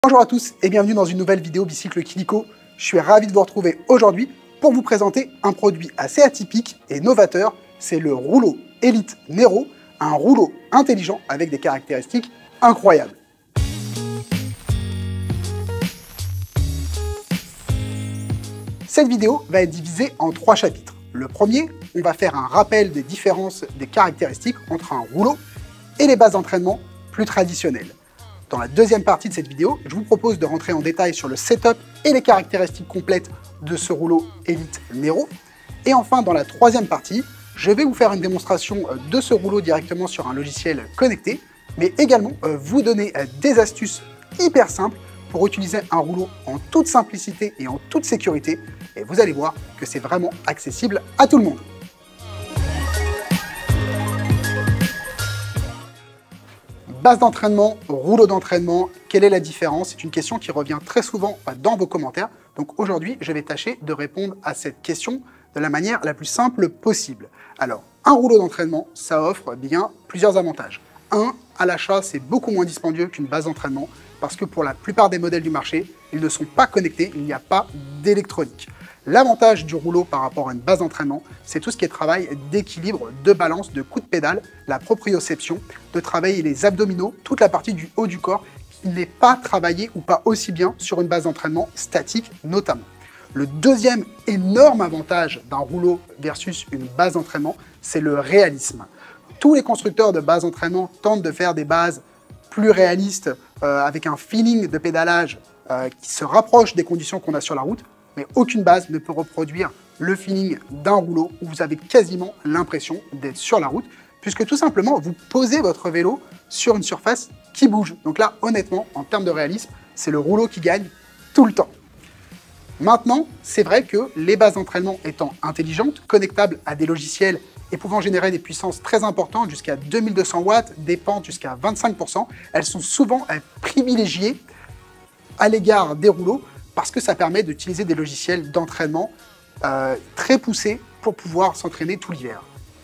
Bonjour à tous et bienvenue dans une nouvelle vidéo Bicycle Kilico. Je suis ravi de vous retrouver aujourd'hui pour vous présenter un produit assez atypique et novateur. C'est le rouleau Elite Nero, un rouleau intelligent avec des caractéristiques incroyables. Cette vidéo va être divisée en 3 chapitres. Le premier, on va faire un rappel des différences des caractéristiques entre un rouleau et les bases d'entraînement plus traditionnelles. Dans la deuxième partie de cette vidéo, je vous propose de rentrer en détail sur le setup et les caractéristiques complètes de ce rouleau Elite Nero. Et enfin, dans la troisième partie, je vais vous faire une démonstration de ce rouleau directement sur un logiciel connecté, mais également vous donner des astuces hyper simples pour utiliser un rouleau en toute simplicité et en toute sécurité. Et vous allez voir que c'est vraiment accessible à tout le monde. Base d'entraînement, rouleau d'entraînement, quelle est la différence? C'est une question qui revient très souvent dans vos commentaires. Donc aujourd'hui, je vais tâcher de répondre à cette question de la manière la plus simple possible. Alors, un rouleau d'entraînement, ça offre bien plusieurs avantages. Un, à l'achat, c'est beaucoup moins dispendieux qu'une base d'entraînement parce que pour la plupart des modèles du marché, ils ne sont pas connectés, il n'y a pas d'électronique. L'avantage du rouleau par rapport à une base d'entraînement, c'est tout ce qui est travail d'équilibre, de balance, de coup de pédale, la proprioception, de travailler les abdominaux, toute la partie du haut du corps qui n'est pas travaillée ou pas aussi bien sur une base d'entraînement statique notamment. Le deuxième énorme avantage d'un rouleau versus une base d'entraînement, c'est le réalisme. Tous les constructeurs de bases d'entraînement tentent de faire des bases plus réalistes, avec un feeling de pédalage qui se rapproche des conditions qu'on a sur la route, mais aucune base ne peut reproduire le feeling d'un rouleau où vous avez quasiment l'impression d'être sur la route, puisque tout simplement, vous posez votre vélo sur une surface qui bouge. Donc là, honnêtement, en termes de réalisme, c'est le rouleau qui gagne tout le temps. Maintenant, c'est vrai que les bases d'entraînement étant intelligentes, connectables à des logiciels et pouvant générer des puissances très importantes, jusqu'à 2200 watts, des pentes jusqu'à 25%, elles sont souvent privilégiées à l'égard des rouleaux, parce que ça permet d'utiliser des logiciels d'entraînement très poussés pour pouvoir s'entraîner tout l'hiver.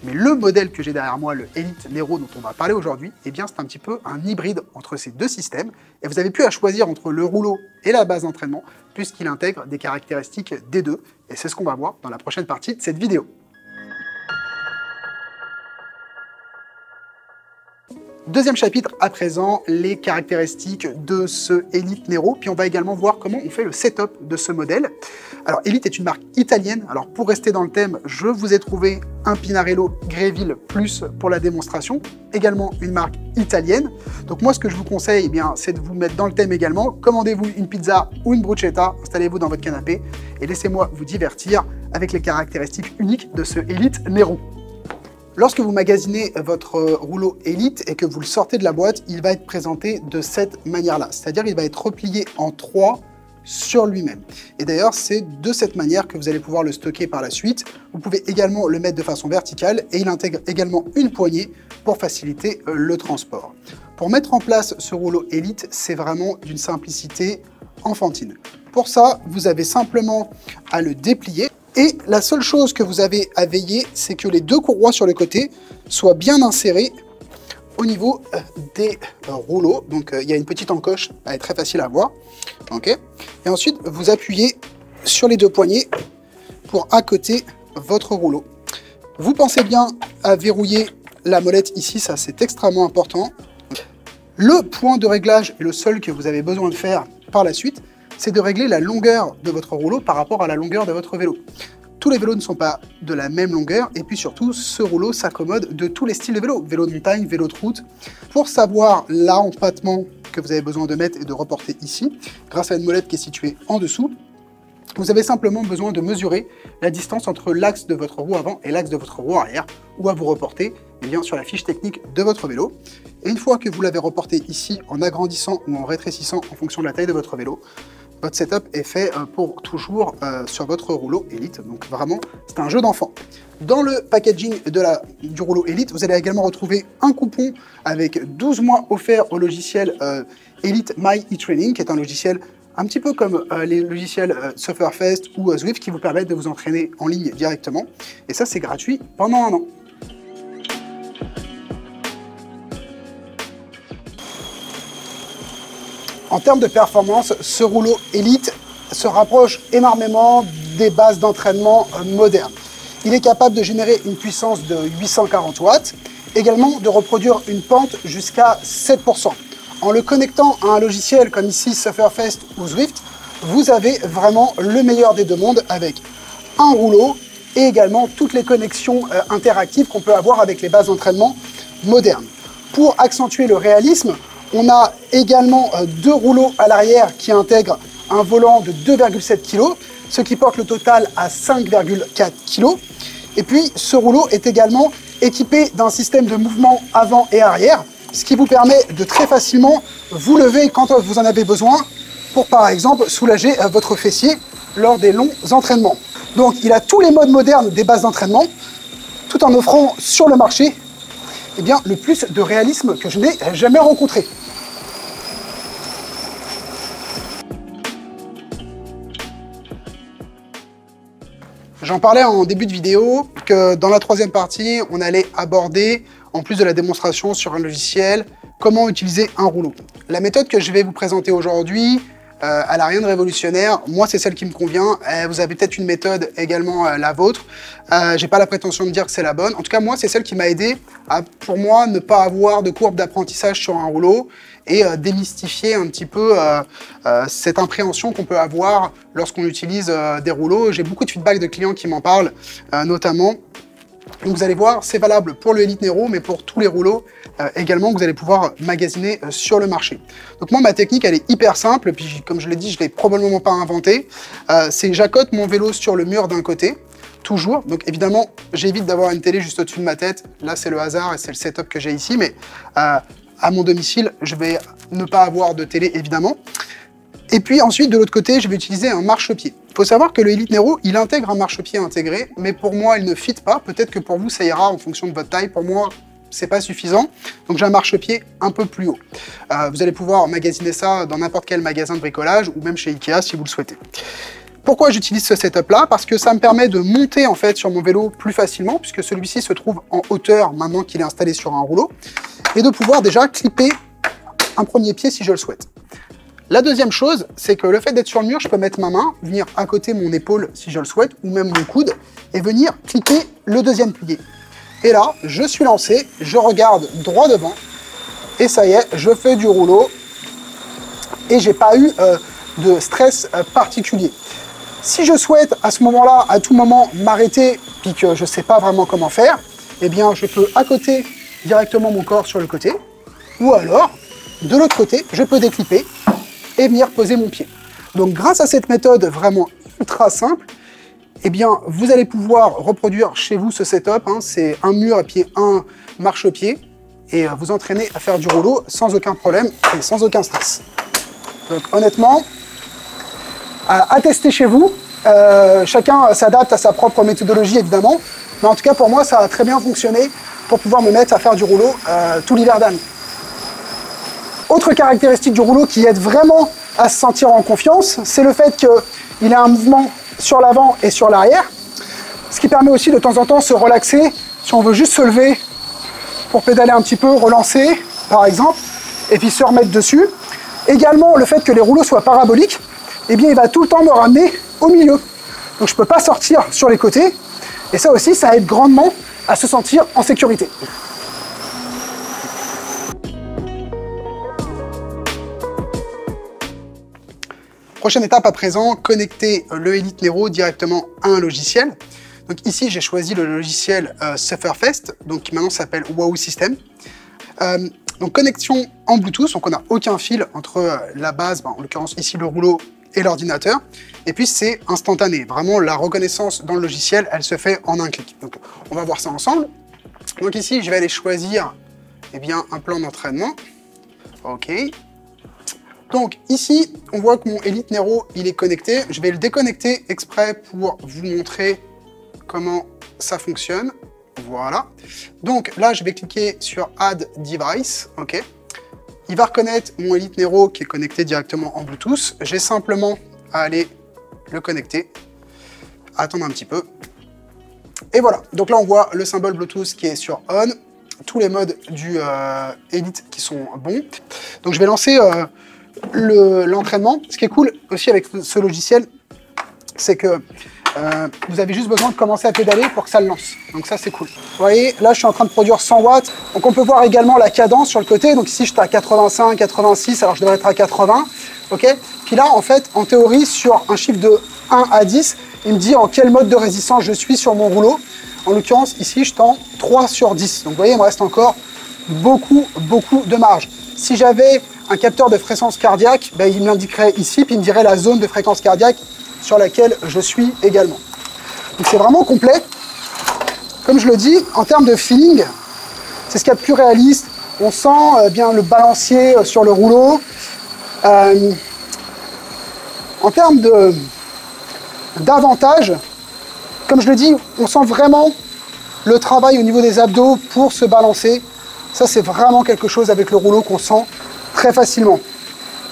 Mais le modèle que j'ai derrière moi, le Elite Nero dont on va parler aujourd'hui, eh bien c'est un petit peu un hybride entre ces deux systèmes, et vous avez pu à choisir entre le rouleau et la base d'entraînement, puisqu'il intègre des caractéristiques des deux, et c'est ce qu'on va voir dans la prochaine partie de cette vidéo. Deuxième chapitre à présent, les caractéristiques de ce Elite Nero, puis on va également voir comment on fait le setup de ce modèle. Alors Elite est une marque italienne, alors pour rester dans le thème, je vous ai trouvé un Pinarello Greville Plus pour la démonstration, également une marque italienne. Donc moi ce que je vous conseille, eh bien, c'est de vous mettre dans le thème également, commandez-vous une pizza ou une bruschetta, installez-vous dans votre canapé et laissez-moi vous divertir avec les caractéristiques uniques de ce Elite Nero. Lorsque vous magasinez votre rouleau Elite et que vous le sortez de la boîte, il va être présenté de cette manière-là. C'est-à-dire qu'il va être replié en 3 sur lui-même. Et d'ailleurs, c'est de cette manière que vous allez pouvoir le stocker par la suite. Vous pouvez également le mettre de façon verticale et il intègre également une poignée pour faciliter le transport. Pour mettre en place ce rouleau Elite, c'est vraiment d'une simplicité enfantine. Pour ça, vous avez simplement à le déplier. Et la seule chose que vous avez à veiller, c'est que les deux courroies sur le côté soient bien insérées au niveau des rouleaux. Donc il y a une petite encoche, elle est très facile à voir. Okay. Et ensuite, vous appuyez sur les deux poignées pour accoter votre rouleau. Vous pensez bien à verrouiller la molette ici, ça c'est extrêmement important. Le point de réglage et le seul que vous avez besoin de faire par la suite, c'est de régler la longueur de votre rouleau par rapport à la longueur de votre vélo. Tous les vélos ne sont pas de la même longueur et puis surtout, ce rouleau s'accommode de tous les styles de vélo. Vélo de montagne, vélo de route. Pour savoir l'empattement que vous avez besoin de mettre et de reporter ici, grâce à une molette qui est située en dessous, vous avez simplement besoin de mesurer la distance entre l'axe de votre roue avant et l'axe de votre roue arrière, ou à vous reporter eh bien, sur la fiche technique de votre vélo. Et une fois que vous l'avez reporté ici en agrandissant ou en rétrécissant en fonction de la taille de votre vélo, votre setup est fait pour toujours sur votre rouleau Elite. Donc vraiment, c'est un jeu d'enfant. Dans le packaging du rouleau Elite, vous allez également retrouver un coupon avec 12 mois offerts au logiciel Elite My eTraining, qui est un logiciel un petit peu comme les logiciels Sufferfest ou Zwift qui vous permettent de vous entraîner en ligne directement. Et ça, c'est gratuit pendant 1 an. En termes de performance, ce rouleau Elite se rapproche énormément des bases d'entraînement modernes. Il est capable de générer une puissance de 840 watts, également de reproduire une pente jusqu'à 7%. En le connectant à un logiciel comme ici Sufferfest ou Zwift, vous avez vraiment le meilleur des deux mondes avec un rouleau et également toutes les connexions interactives qu'on peut avoir avec les bases d'entraînement modernes. Pour accentuer le réalisme, on a également deux rouleaux à l'arrière qui intègrent un volant de 2,7 kg, ce qui porte le total à 5,4 kg. Et puis ce rouleau est également équipé d'un système de mouvement avant et arrière, ce qui vous permet de très facilement vous lever quand vous en avez besoin pour par exemple soulager votre fessier lors des longs entraînements. Donc il a tous les modes modernes des bases d'entraînement, tout en offrant sur le marché le plus de réalisme que je n'ai jamais rencontré. J'en parlais en début de vidéo que dans la troisième partie, on allait aborder, en plus de la démonstration sur un logiciel, comment utiliser un rouleau. La méthode que je vais vous présenter aujourd'hui, elle n'a rien de révolutionnaire. Moi, c'est celle qui me convient. Vous avez peut-être une méthode également la vôtre. J'ai pas la prétention de dire que c'est la bonne. En tout cas, moi, c'est celle qui m'a aidé à, pour moi, ne pas avoir de courbe d'apprentissage sur un rouleau et démystifier un petit peu cette impréhension qu'on peut avoir lorsqu'on utilise des rouleaux. J'ai beaucoup de feedback de clients qui m'en parlent, notamment. Donc vous allez voir, c'est valable pour le Elite Nero, mais pour tous les rouleaux également que vous allez pouvoir magasiner sur le marché. Donc moi, ma technique, elle est hyper simple, puis comme je l'ai dit, je ne l'ai probablement pas inventée. C'est j'accote mon vélo sur le mur d'un côté, toujours. Donc évidemment, j'évite d'avoir une télé juste au-dessus de ma tête. Là, c'est le hasard et c'est le setup que j'ai ici, mais à mon domicile, je vais ne pas avoir de télé, évidemment. Et puis ensuite, de l'autre côté, je vais utiliser un marchepied. Il faut savoir que le Elite Nero, il intègre un marchepied intégré, mais pour moi, il ne fit pas. Peut-être que pour vous, ça ira en fonction de votre taille. Pour moi, c'est pas suffisant. Donc j'ai un marchepied un peu plus haut. Vous allez pouvoir magasiner ça dans n'importe quel magasin de bricolage ou même chez Ikea si vous le souhaitez. Pourquoi j'utilise ce setup-là? Parce que ça me permet de monter en fait sur mon vélo plus facilement, puisque celui-ci se trouve en hauteur maintenant qu'il est installé sur un rouleau, et de pouvoir déjà clipper un premier pied si je le souhaite. La deuxième chose, c'est que le fait d'être sur le mur, je peux mettre ma main, venir à côté mon épaule si je le souhaite, ou même mon coude, et venir clipper le deuxième pied. Et là, je suis lancé, je regarde droit devant, et ça y est, je fais du rouleau, et j'ai pas eu de stress particulier. Si je souhaite à ce moment-là, à tout moment, m'arrêter, puis que je sais pas vraiment comment faire, eh bien, je peux accoter directement mon corps sur le côté, ou alors, de l'autre côté, je peux déclipper, et venir poser mon pied. Donc grâce à cette méthode vraiment ultra simple, eh bien, vous allez pouvoir reproduire chez vous ce setup. C'est un mur et puis un marchepied, et vous entraîner à faire du rouleau sans aucun problème et sans aucun stress. Donc honnêtement, à tester chez vous. Chacun s'adapte à sa propre méthodologie évidemment, mais en tout cas pour moi ça a très bien fonctionné pour pouvoir me mettre à faire du rouleau tout l'hiver d'année. Autre caractéristique du rouleau qui aide vraiment à se sentir en confiance, c'est le fait qu'il a un mouvement sur l'avant et sur l'arrière, ce qui permet aussi de temps en temps de se relaxer si on veut juste se lever pour pédaler un petit peu, relancer par exemple, et puis se remettre dessus. Également le fait que les rouleaux soient paraboliques, eh bien il va tout le temps me ramener au milieu. Donc je ne peux pas sortir sur les côtés, et ça aussi ça aide grandement à se sentir en sécurité. Prochaine étape à présent, connecter le Elite Nero directement à un logiciel. Donc ici, j'ai choisi le logiciel Sufferfest, donc qui maintenant s'appelle Wahoo System. Donc connexion en Bluetooth, donc on n'a aucun fil entre la base, en l'occurrence ici le rouleau et l'ordinateur. Et puis c'est instantané, vraiment la reconnaissance dans le logiciel, elle se fait en un clic. Donc on va voir ça ensemble. Donc ici, je vais aller choisir un plan d'entraînement. OK. Donc ici, on voit que mon Elite Nero, il est connecté. Je vais le déconnecter exprès pour vous montrer comment ça fonctionne. Voilà. Donc là, je vais cliquer sur Add Device. OK. Il va reconnaître mon Elite Nero qui est connecté directement en Bluetooth. J'ai simplement à aller le connecter. Attendre un petit peu. Et voilà. Donc là, on voit le symbole Bluetooth qui est sur On. Tous les modes du Elite qui sont bons. Donc je vais lancer l'entraînement. Ce qui est cool aussi avec ce logiciel, c'est que vous avez juste besoin de commencer à pédaler pour que ça le lance. Donc ça, c'est cool. Vous voyez, là, je suis en train de produire 100 watts. Donc on peut voir également la cadence sur le côté. Donc ici, j'étais à 85, 86, alors je devrais être à 80. OK. Puis là, en fait, en théorie, sur un chiffre de 1 à 10, il me dit en quel mode de résistance je suis sur mon rouleau. En l'occurrence, ici, je tends 3 sur 10. Donc vous voyez, il me reste encore beaucoup de marge. Si j'avais un capteur de fréquence cardiaque, ben, il me l'indiquerait ici, puis il me dirait la zone de fréquence cardiaque sur laquelle je suis également. Donc c'est vraiment complet. Comme je le dis, en termes de feeling, c'est ce qu'il y a de plus réaliste. On sent bien le balancier sur le rouleau. En termes d'avantages, comme je le dis, on sent vraiment le travail au niveau des abdos pour se balancer. Ça, c'est vraiment quelque chose avec le rouleau qu'on sent très facilement.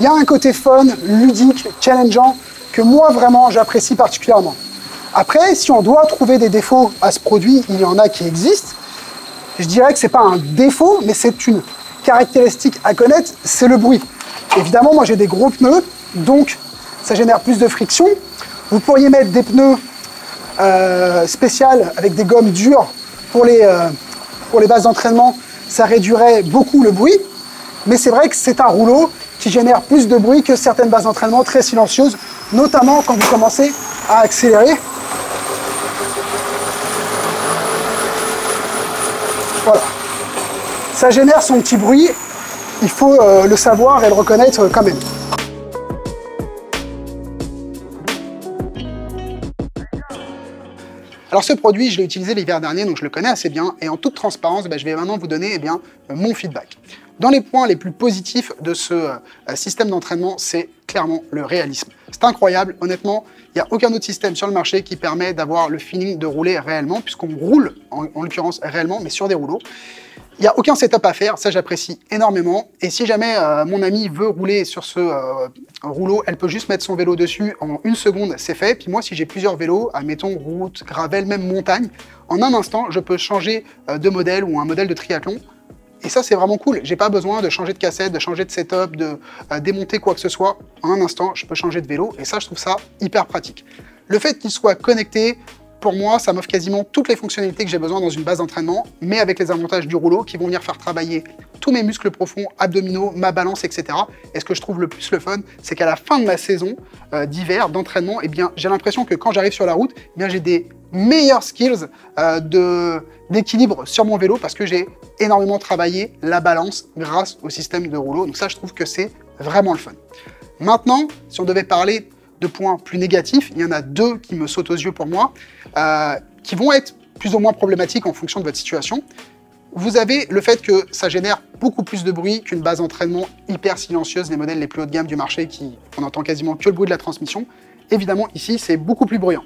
Il y a un côté fun, ludique, challengeant, que moi, vraiment, j'apprécie particulièrement. Après, si on doit trouver des défauts à ce produit, il y en a qui existent. Je dirais que ce n'est pas un défaut, mais c'est une caractéristique à connaître, c'est le bruit. Évidemment, moi, j'ai des gros pneus, donc ça génère plus de friction. Vous pourriez mettre des pneus spéciaux avec des gommes dures pour les bases d'entraînement. Ça réduirait beaucoup le bruit, mais c'est vrai que c'est un rouleau qui génère plus de bruit que certaines bases d'entraînement très silencieuses, notamment quand vous commencez à accélérer. Voilà. Ça génère son petit bruit, il faut le savoir et le reconnaître quand même. Alors ce produit, je l'ai utilisé l'hiver dernier, donc je le connais assez bien, et en toute transparence, je vais maintenant vous donner mon feedback. Dans les points les plus positifs de ce système d'entraînement, c'est clairement le réalisme. C'est incroyable, honnêtement, il n'y a aucun autre système sur le marché qui permet d'avoir le feeling de rouler réellement, puisqu'on roule, en l'occurrence réellement, mais sur des rouleaux. Il n'y a aucun setup à faire, ça j'apprécie énormément. Et si jamais mon amie veut rouler sur ce rouleau, elle peut juste mettre son vélo dessus en 1 seconde, c'est fait. Puis moi, si j'ai plusieurs vélos, admettons route, gravel, même montagne, en un instant, je peux changer de modèle ou un modèle de triathlon. Et ça, c'est vraiment cool. J'ai pas besoin de changer de cassette, de changer de setup, de démonter quoi que ce soit. En un instant, je peux changer de vélo. Et ça, je trouve ça hyper pratique. Le fait qu'il soit connecté, pour moi, ça m'offre quasiment toutes les fonctionnalités que j'ai besoin dans une base d'entraînement, mais avec les avantages du rouleau qui vont venir faire travailler tous mes muscles profonds, abdominaux, ma balance, etc. Et ce que je trouve le plus le fun, c'est qu'à la fin de ma saison d'hiver, d'entraînement, j'ai l'impression que quand j'arrive sur la route, j'ai des meilleurs skills d'équilibre sur mon vélo parce que j'ai énormément travaillé la balance grâce au système de rouleau. Donc ça, je trouve que c'est vraiment le fun. Maintenant, si on devait parler de points plus négatifs, il y en a 2 qui me sautent aux yeux pour moi, qui vont être plus ou moins problématiques en fonction de votre situation. Vous avez le fait que ça génère beaucoup plus de bruit qu'une base d'entraînement hyper silencieuse, les modèles les plus haut de gamme du marché, on n'entend quasiment que le bruit de la transmission. Évidemment, ici, c'est beaucoup plus bruyant.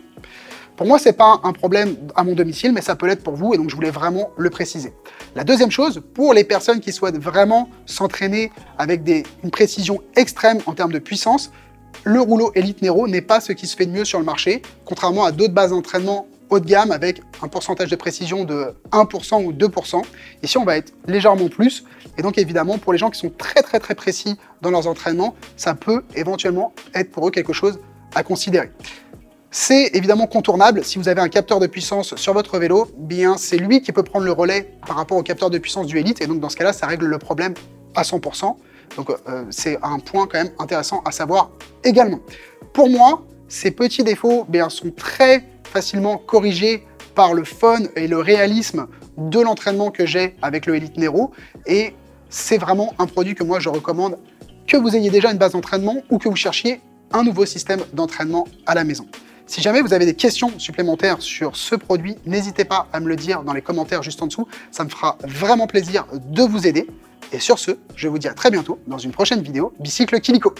Pour moi, ce n'est pas un problème à mon domicile, mais ça peut l'être pour vous, et donc je voulais vraiment le préciser. La deuxième chose, pour les personnes qui souhaitent vraiment s'entraîner avec une précision extrême en termes de puissance, le rouleau Elite Nero n'est pas ce qui se fait de mieux sur le marché, contrairement à d'autres bases d'entraînement haut de gamme avec un pourcentage de précision de 1% ou 2%. Ici, on va être légèrement plus. Et donc, évidemment, pour les gens qui sont très précis dans leurs entraînements, ça peut éventuellement être pour eux quelque chose à considérer. C'est évidemment contournable. Si vous avez un capteur de puissance sur votre vélo, bien c'est lui qui peut prendre le relais par rapport au capteur de puissance du Elite. Et donc, dans ce cas-là, ça règle le problème à 100%. Donc c'est un point quand même intéressant à savoir également. Pour moi, ces petits défauts sont très facilement corrigés par le fun et le réalisme de l'entraînement que j'ai avec le Elite Nero. Et c'est vraiment un produit que moi je recommande, que vous ayez déjà une base d'entraînement ou que vous cherchiez un nouveau système d'entraînement à la maison. Si jamais vous avez des questions supplémentaires sur ce produit, n'hésitez pas à me le dire dans les commentaires juste en dessous. Ça me fera vraiment plaisir de vous aider. Et sur ce, je vous dis à très bientôt dans une prochaine vidéo Bicycle Kilico.